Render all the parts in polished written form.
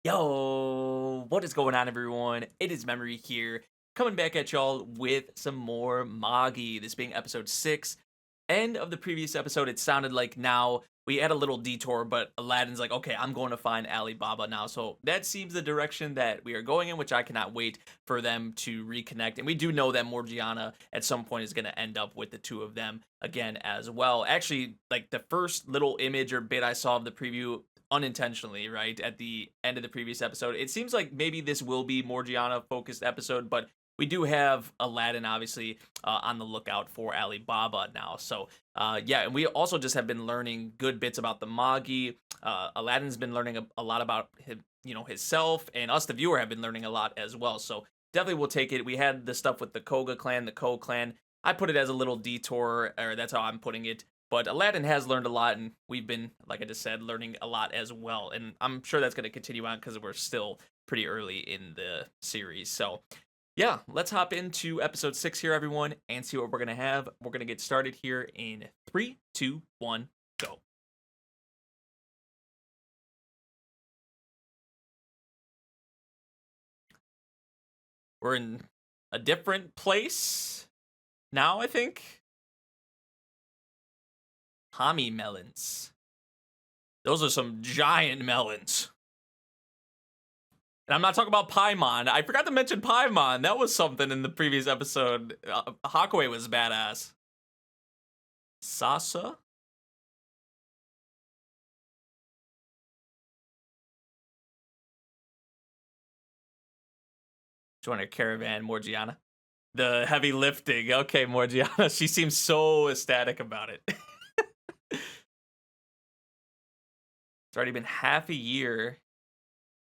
Yo, what is going on, everyone? It is Memory here, coming back at y'all with some more Magi. This being episode 6. End of the previous episode, it sounded like now we had a little detour, but Aladdin's like, okay, I'm going to find Alibaba now. So that seems the direction that we are going in, which I cannot wait for them to reconnect. And we do know that Morgiana at some point is going to end up with the two of them again as well. Actually, like the first little image or bit I saw of the preview unintentionally, right, at the end of the previous episode, it seems like maybe this will be Morgiana focused episode, but we do have Aladdin obviously on the lookout for Alibaba now. So yeah, and we also just have been learning good bits about the Magi. Aladdin's been learning a lot about him, himself, and us, the viewer, have been learning a lot as well. So definitely we'll take it. We had the stuff with the Koga clan, the Ko clan. I put it as a little detour, or that's how I'm putting it. But Aladdin has learned a lot, and we've been, like I just said, learning a lot as well. And I'm sure that's going to continue on because we're still pretty early in the series. So, yeah, let's hop into episode 6 here, everyone, and see what we're going to have. We're going to get started here in 3, 2, 1, go. We're in a different place now, I think. Hami melons. Those are some giant melons. And I'm not talking about Paimon. I forgot to mention Paimon. That was something in the previous episode. Hakuei was badass. Sasa? Join a caravan, Morgiana. The heavy lifting. Okay, Morgiana. She seems so ecstatic about it. It's already been half a year.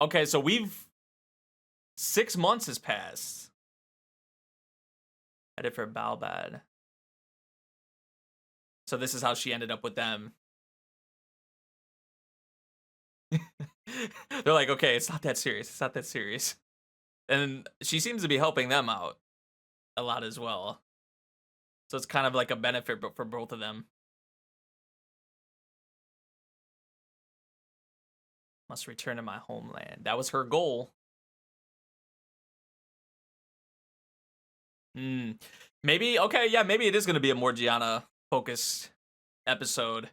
Okay, so 6 months has passed. Headed for Balbad. So this is how she ended up with them. They're like, okay, it's not that serious. It's not that serious. And she seems to be helping them out a lot as well. So it's kind of like a benefit for both of them. Must return to my homeland. That was her goal. Maybe, okay, yeah, maybe it is going to be a Morgiana focused episode.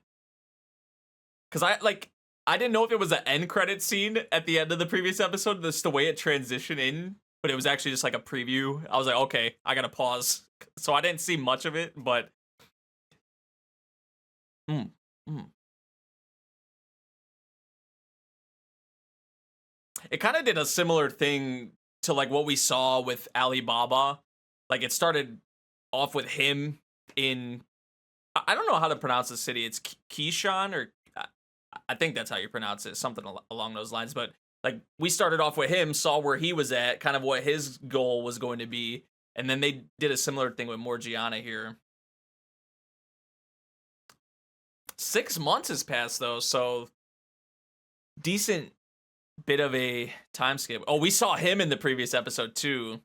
Because I didn't know if it was an end credit scene at the end of the previous episode, just the way it transitioned in, but it was actually just like a preview. I was like, okay, I gotta pause. So I didn't see much of it, but it kind of did a similar thing to like what we saw with Alibaba. Like it started off with him in, I don't know how to pronounce the city. It's Kishan, or I think that's how you pronounce it, something along those lines. But like we started off with him, saw where he was at, kind of what his goal was going to be, and then they did a similar thing with Morgiana here. 6 months has passed though, so decent bit of a time skip. Oh, we saw him in the previous episode too.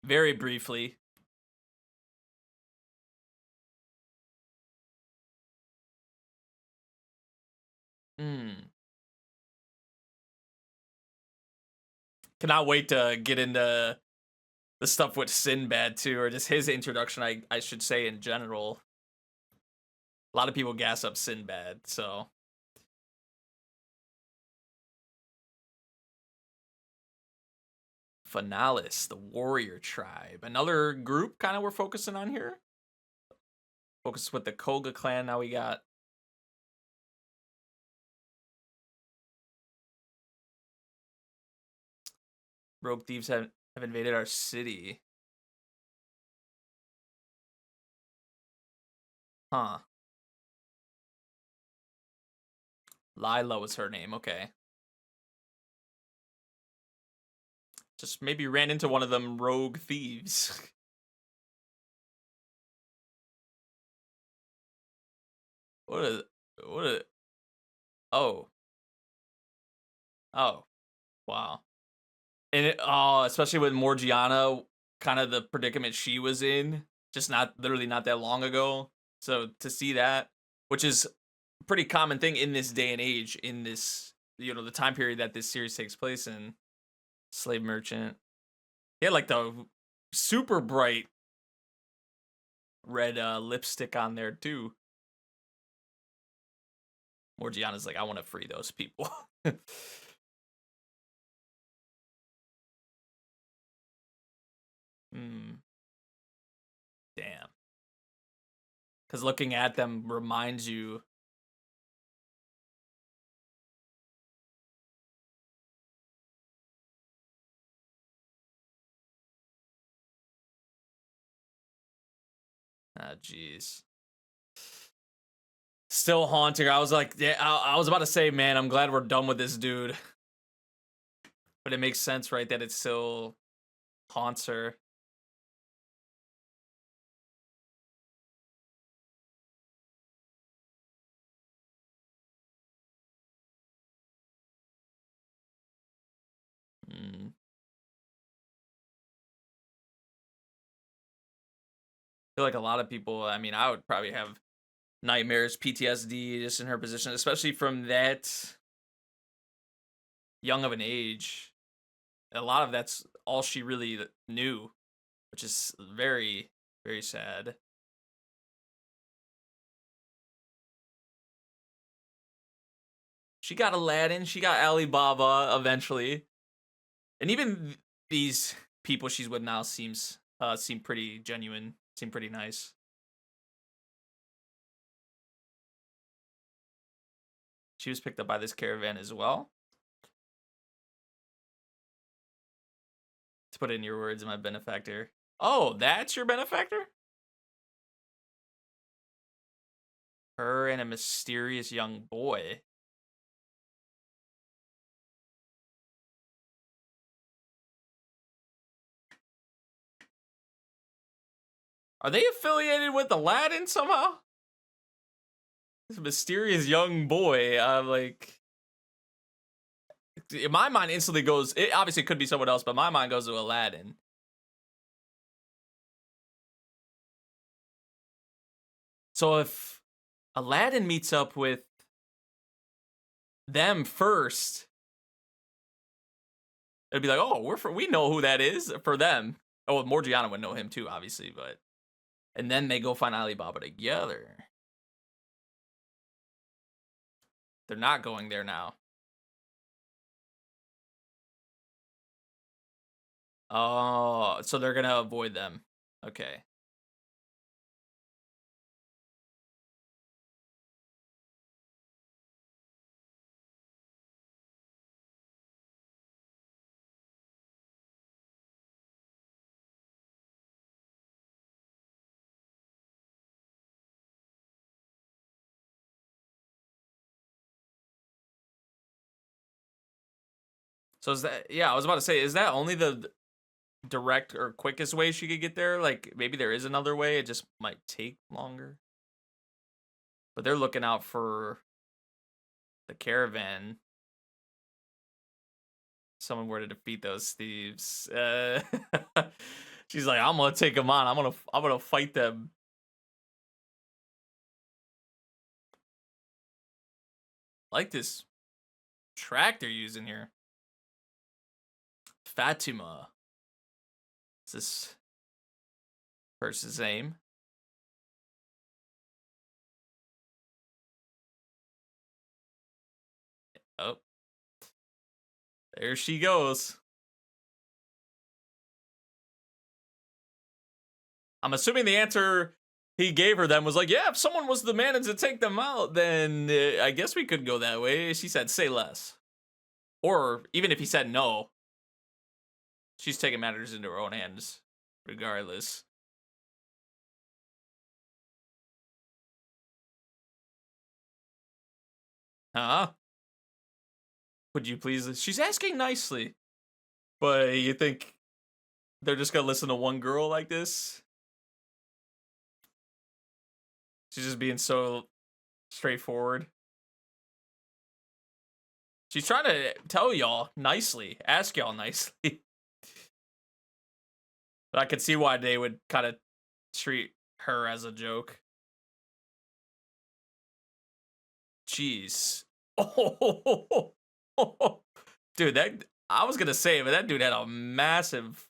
Very briefly. Cannot wait to get into the stuff with Sinbad too, or just his introduction, I should say, in general. A lot of people gas up Sinbad, so. Finalis, the warrior tribe. Another group kind of we're focusing on here. Focus with the Koga clan. Now we got rogue thieves have invaded our city. Huh. Lila was her name, okay. Just maybe ran into one of them rogue thieves. What a, oh. Oh. Wow. And especially with Morgiana, kind of the predicament she was in, just literally not that long ago. So to see that, which is pretty common thing in this day and age, in this, the time period that this series takes place in. Slave merchant. He had like the super bright red lipstick on there too. Morgiana's like, I want to free those people. Hmm. Damn. Because looking at them reminds you. Ah, jeez. Still haunting her. I was like, yeah, I was about to say, man, I'm glad we're done with this dude. But it makes sense, right, that it still haunts her. Mm. I feel like a lot of people, I mean, I would probably have nightmares, PTSD, just in her position, especially from that young of an age. A lot of that's all she really knew, which is very, very sad. She got Aladdin, she got Alibaba eventually, and even these people she's with now seem pretty genuine, seem pretty nice. She was picked up by this caravan as well. To put it in your words, my benefactor. Oh, that's your benefactor? Her and a mysterious young boy. Are they affiliated with Aladdin somehow? This mysterious young boy. Like, my mind instantly goes. It obviously could be someone else, but my mind goes to Aladdin. So if Aladdin meets up with them first, it'd be like, oh, we know who that is for them. Oh, Morgiana would know him too, obviously, but and then they go find Alibaba together. They're not going there now. Oh, so they're gonna avoid them. Okay. So is that, yeah, I was about to say, is that only the direct or quickest way she could get there? Like, maybe there is another way, it just might take longer. But they're looking out for the caravan. Someone were to defeat those thieves. She's like, I'm gonna take them on. I'm gonna fight them. I like this track they're using here. Fatima. Is this person's name? Oh, there she goes. I'm assuming the answer he gave her then was like, yeah, if someone was the man to take them out, then I guess we could go that way. She said, say less. Or even if he said no, she's taking matters into her own hands, regardless. Huh? Would you please? She's asking nicely, but you think they're just gonna listen to one girl like this? She's just being so straightforward. She's trying to tell y'all nicely, ask y'all nicely. But I could see why they would kind of treat her as a joke. Jeez. Oh, dude, that I was gonna say, but that dude had a massive,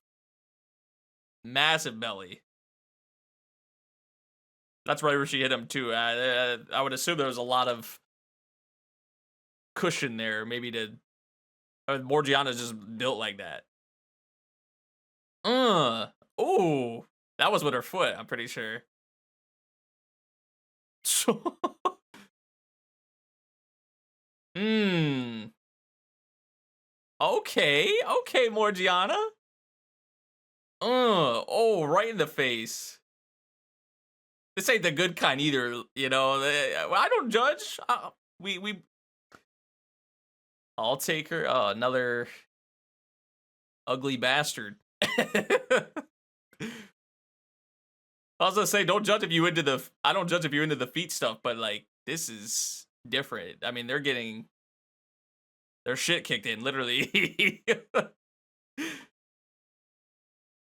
massive belly. That's right where she hit him too. I would assume there was a lot of cushion there, maybe to. Morgiana's just built like that. Oh, that was with her foot. I'm pretty sure. Hmm. Okay. Okay, Morgiana. Oh, right in the face. This ain't the good kind either, you know. I don't judge. We. I'll take her. Another ugly bastard. I was gonna say, don't judge if you into the. I don't judge if you're into the feet stuff, but like this is different. I mean, they're getting their shit kicked in, literally.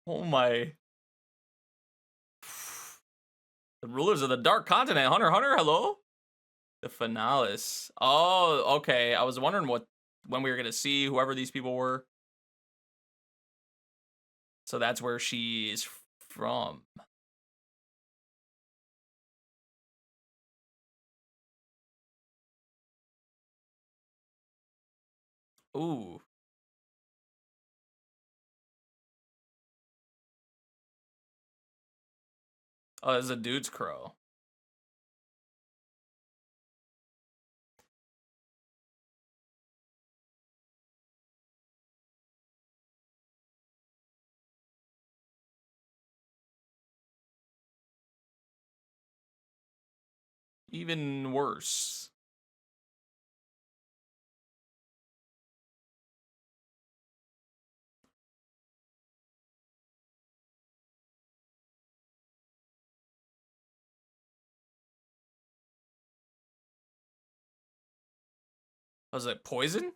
Oh my. The rulers of the Dark Continent, Hunter, Hunter, hello. The Finales. Oh, okay. I was wondering when we were gonna see whoever these people were. So that's where she is from. Ooh. Oh, it's a dude's crow. Even worse. Was it poison?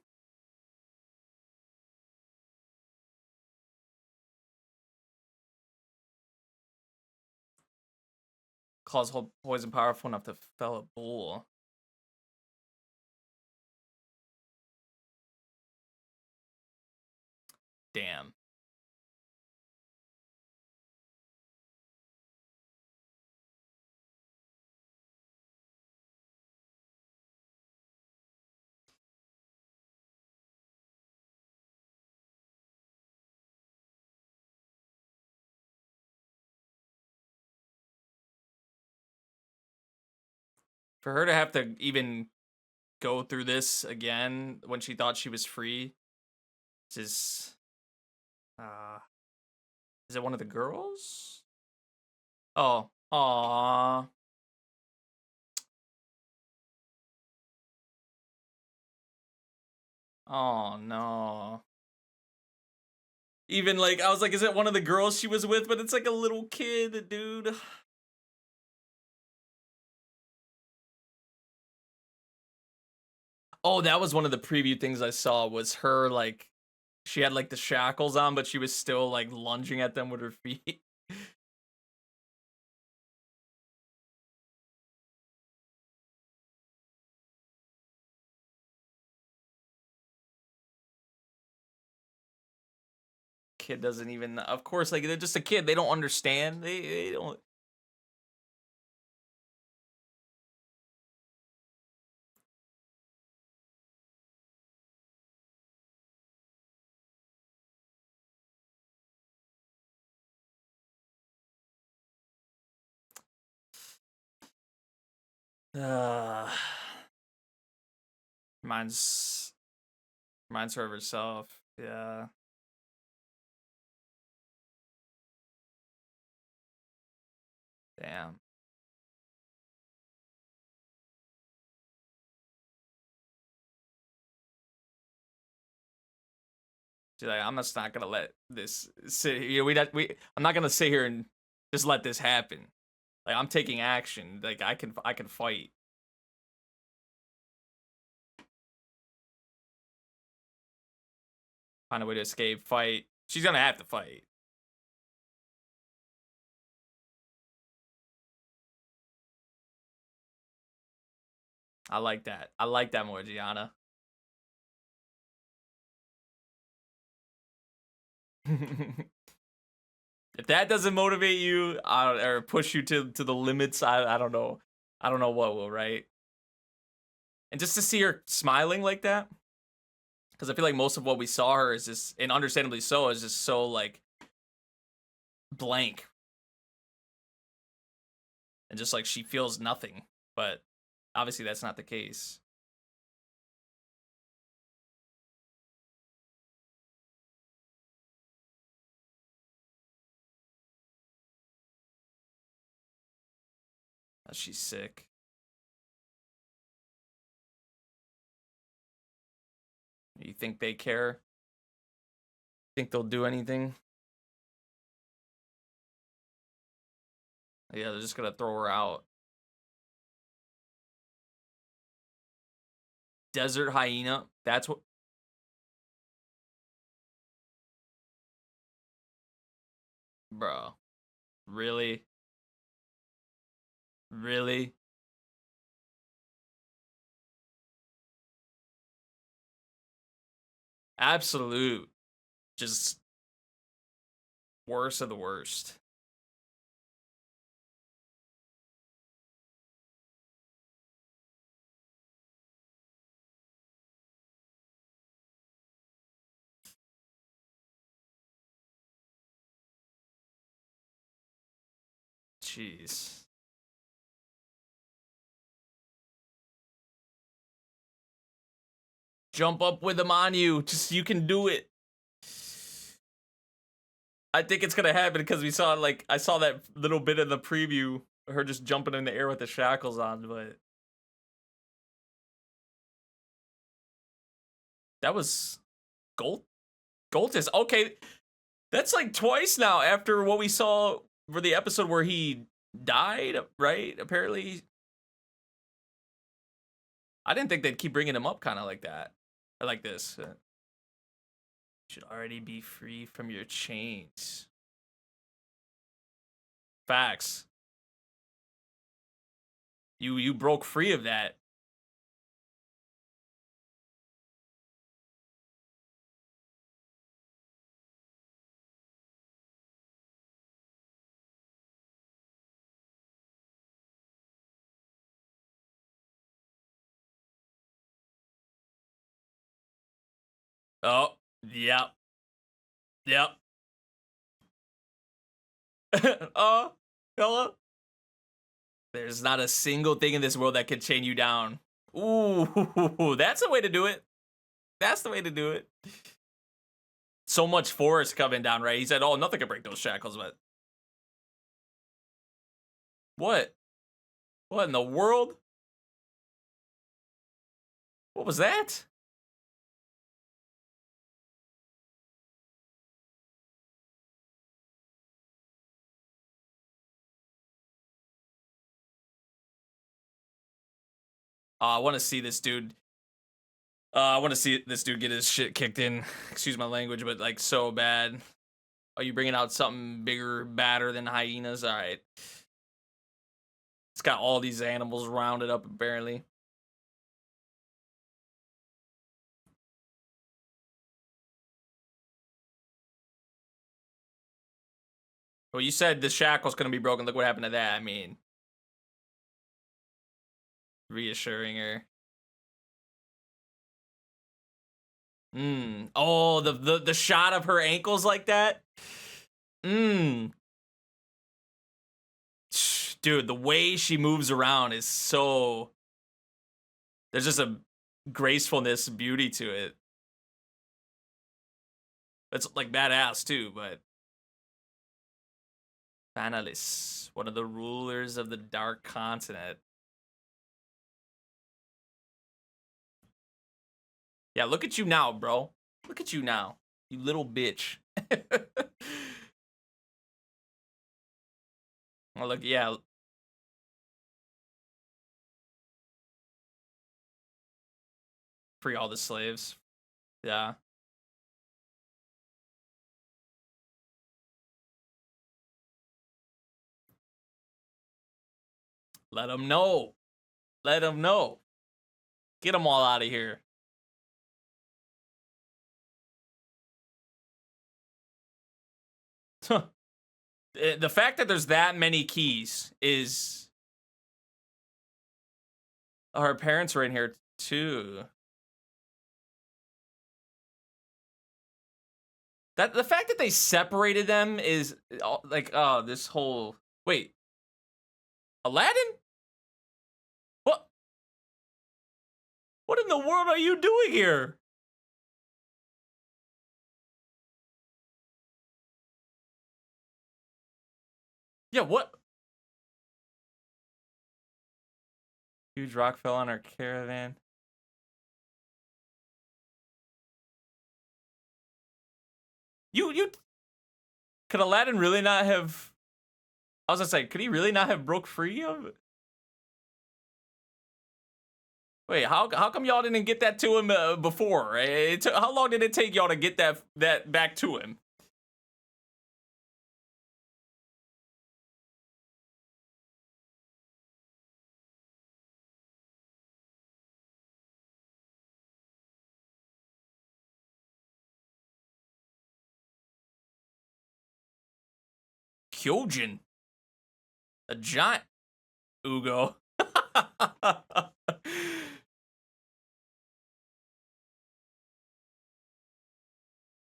Cause poison powerful enough to fell a bull. Damn. For her to have to even go through this again when she thought she was free, this is it one of the girls? Oh, aw. Oh no. Even like I was like, is it one of the girls she was with? But it's like a little kid, dude. Oh, that was one of the preview things I saw was her like she had like the shackles on, but she was still like lunging at them with her feet. Kid doesn't even of course like they're just a kid. They don't understand. They don't uh reminds reminds her of herself. Yeah. Damn. She's like, I'm just not gonna let this sit. You know, I'm not gonna sit here and just let this happen. Like I'm taking action. Like I can fight. Find a way to escape. Fight. She's gonna have to fight. I like that. I like that, Morgiana. If that doesn't motivate you or push you to the limits, I don't know. I don't know what will, right? And just to see her smiling like that, because I feel like most of what we saw her is just, and understandably so, is just so like blank and just like she feels nothing. But obviously that's not the case. She's sick. You think they care? Think they'll do anything? Yeah, they're just gonna throw her out. Desert hyena. That's what. Bro. Really? Really? Absolute. Just worst of the worst. Jeez. Jump up with them on you. Just you can do it. I think it's gonna happen because we saw like I saw that little bit in the preview, her just jumping in the air with the shackles on, but that was Gold. Gold is okay. That's like twice now after what we saw for the episode where he died, right? Apparently, I didn't think they'd keep bringing him up kind of like that, or like this. Should already be free from your chains. Facts. You broke free of that. Oh, yep, yep. Oh, hello. There's not a single thing in this world that can chain you down. Ooh, that's the way to do it. That's the way to do it. So much force coming down, right? He said, "Oh, nothing can break those shackles." But what? What in the world? What was that? I want to see this dude. I want to see this dude get his shit kicked in. Excuse my language, but like so bad. Are you bringing out something bigger, badder than hyenas? All right. It's got all these animals rounded up, apparently. Well, you said the shackle's gonna be broken. Look what happened to that. I mean, reassuring her. Oh, the shot of her ankles like that. Mmm. Dude, the way she moves around is so. There's just a gracefulness, beauty to it. It's like badass too, but. Finalists, one of the rulers of the Dark Continent. Yeah, look at you now, bro. Look at you now, you little bitch. Oh, look, yeah. Free all the slaves. Yeah. Let them know. Let them know. Get them all out of here. The fact that there's that many keys is... Her parents were in here too. That the fact that they separated them is like, oh, this whole... Wait. Aladdin? What? What in the world are you doing here? Yeah, what? Huge rock fell on our caravan. You could Aladdin really not have... I was gonna say, could he really not have broke free of it? Wait, how come y'all didn't get that to him before? How long did it take y'all to get that back to him? Kyojin. A giant Ugo.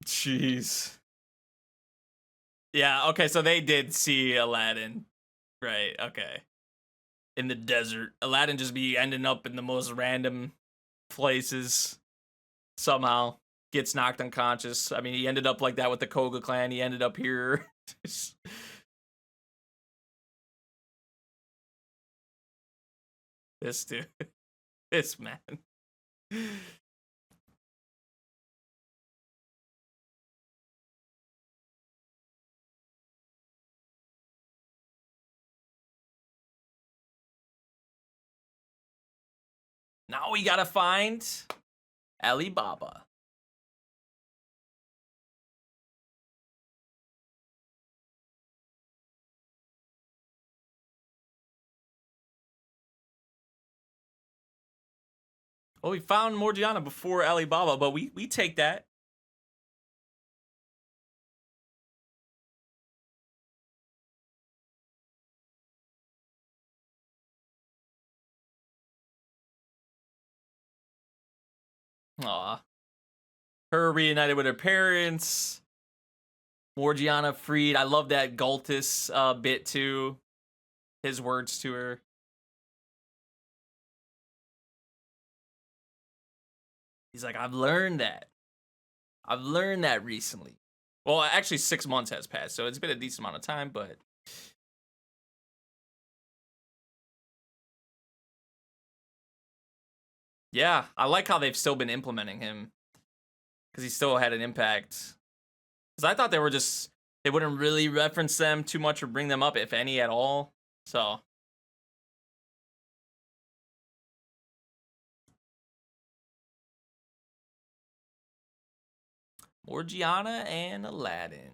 Jeez. Yeah, okay, so they did see Aladdin. Right, okay. In the desert. Aladdin just be ending up in the most random places somehow. Gets knocked unconscious. I mean, he ended up like that with the Koga clan. He ended up here. This dude. This man. Now we gotta find Alibaba. Well, we found Morgiana before Alibaba, but we take that. Aw. Her reunited with her parents. Morgiana freed. I love that Galtus bit too. His words to her. He's like, I've learned that. I've learned that recently. Well, actually 6 months has passed, so it's been a decent amount of time, but... Yeah, I like how they've still been implementing him. Because he still had an impact. Because I thought they were just... They wouldn't really reference them too much or bring them up, if any, at all. So... Morgiana and Aladdin.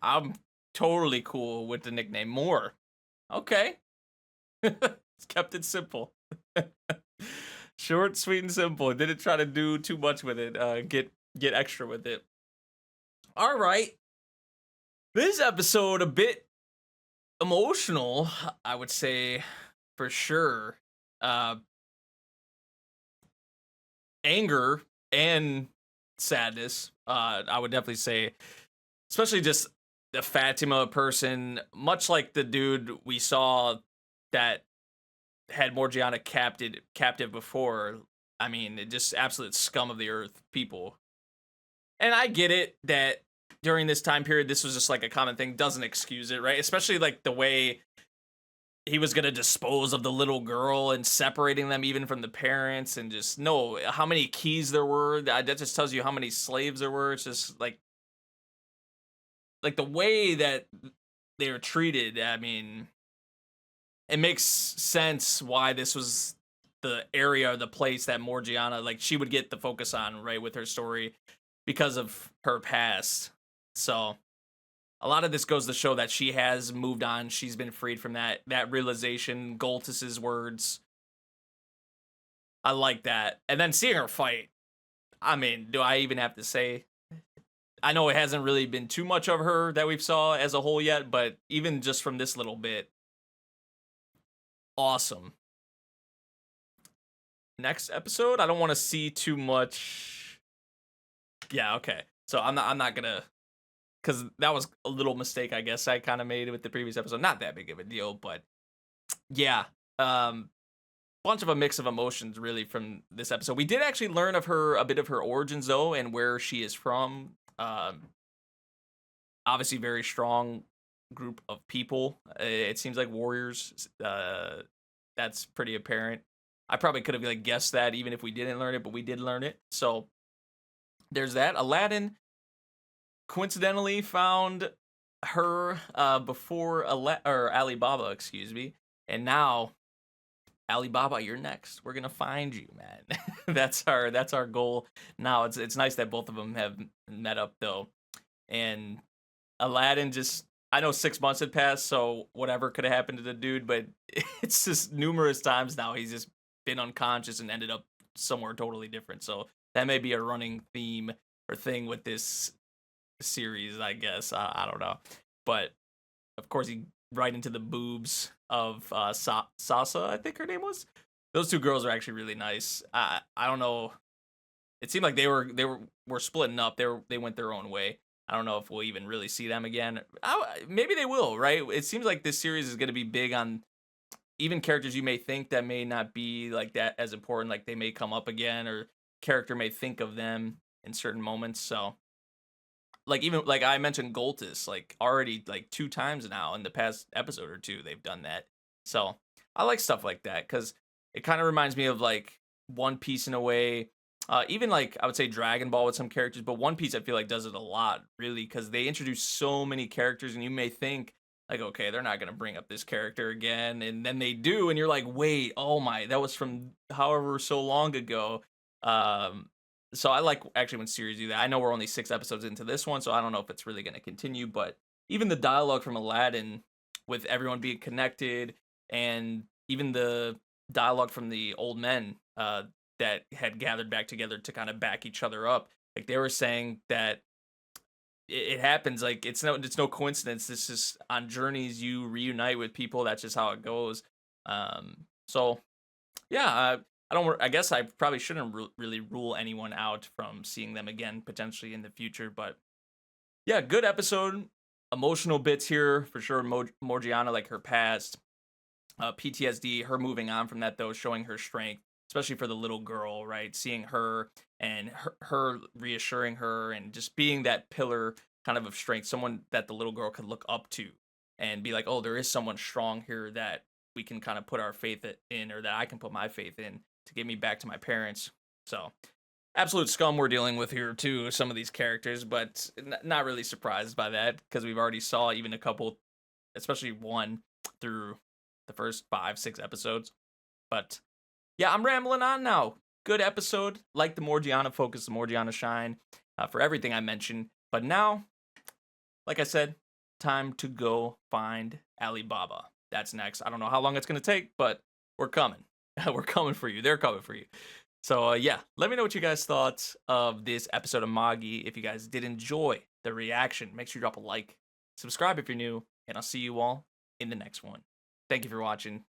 I'm totally cool with the nickname. More. Okay. It's kept it simple. Short, sweet, and simple. Didn't try to do too much with it. Get extra with it. All right. This episode a bit emotional, I would say, for sure. Anger and sadness. I would definitely say, especially just the Fatima person, much like the dude we saw that had Morgiana captive before. I mean, just absolute scum of the earth people. And I get it that during this time period, this was just like a common thing. Doesn't excuse it, right? Especially like the way he was gonna dispose of the little girl and separating them even from the parents, and just know how many keys there were. That just tells you how many slaves there were. It's just like the way that they were treated. I mean, it makes sense why this was the area or the place that Morgiana, like, she would get the focus on, right, with her story because of her past. So a lot of this goes to show that she has moved on. She's been freed from that realization. Goltus's words. I like that. And then seeing her fight. I mean, do I even have to say? I know it hasn't really been too much of her that we've saw as a whole yet, but even just from this little bit, awesome. Next episode, I don't want to see too much. Yeah, okay. So I'm not gonna, because that was a little mistake I guess I kind of made with the previous episode. Not that big of a deal, but yeah. Bunch of a mix of emotions really from this episode. We did actually learn of her a bit of her origins though, and where she is from. Obviously very strong group of people. It seems like warriors. That's pretty apparent. I probably could have like guessed that even if we didn't learn it, but we did learn it. So there's that. Aladdin coincidentally found her before Alibaba, excuse me, and now Alibaba, you're next. We're gonna find you, man. that's our goal. Now it's nice that both of them have met up though, and Aladdin just. I know 6 months had passed, so whatever could have happened to the dude, but it's just numerous times now he's just been unconscious and ended up somewhere totally different. So that may be a running theme or thing with this series, I guess. I don't know, but of course he right into the boobs of Sasa, I think her name was. Those two girls are actually really nice. I don't know. It seemed like they were splitting up. They went their own way. I don't know if we'll even really see them again. Maybe they will, right? It seems like this series is going to be big on even characters you may think that may not be like that as important. Like they may come up again, or character may think of them in certain moments. So, like even like I mentioned, Goltus, like already like 2 times now in the past episode or two, they've done that. So I like stuff like that because it kind of reminds me of like One Piece in a way. Even like I would say Dragon Ball with some characters, but One Piece I feel like does it a lot, really, because they introduce so many characters, and you may think like, okay, they're not gonna bring up this character again, and then they do, and you're like, wait, oh my, that was from however so long ago. Um, so I like actually when series do that. I know we're only 6 episodes into this one, so I don't know if it's really gonna continue, but even the dialogue from Aladdin with everyone being connected, and even the dialogue from the old men, that had gathered back together to kind of back each other up. Like they were saying that it happens. Like it's no coincidence. This is on journeys you reunite with people. That's just how it goes. So yeah, I don't. I guess I probably shouldn't really rule anyone out from seeing them again potentially in the future. But yeah, good episode. Emotional bits here for sure. Morgiana, like her past, PTSD, her moving on from that though, showing her strength, especially for the little girl, right? Seeing her and her reassuring her and just being that pillar kind of strength, someone that the little girl could look up to and be like, oh, there is someone strong here that we can kind of put our faith in, or that I can put my faith in to get me back to my parents. So absolute scum we're dealing with here too, some of these characters, but not really surprised by that because we've already saw even a couple, especially one through the first 5-6 episodes. But yeah, I'm rambling on now. Good episode. Like the Morgiana focus, the Morgiana shine, for everything I mentioned. But now, like I said, time to go find Alibaba. That's next. I don't know how long it's going to take, but we're coming. We're coming for you. They're coming for you. So yeah, let me know what you guys thought of this episode of Magi. If you guys did enjoy the reaction, make sure you drop a like, subscribe if you're new, and I'll see you all in the next one. Thank you for watching.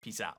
Peace out.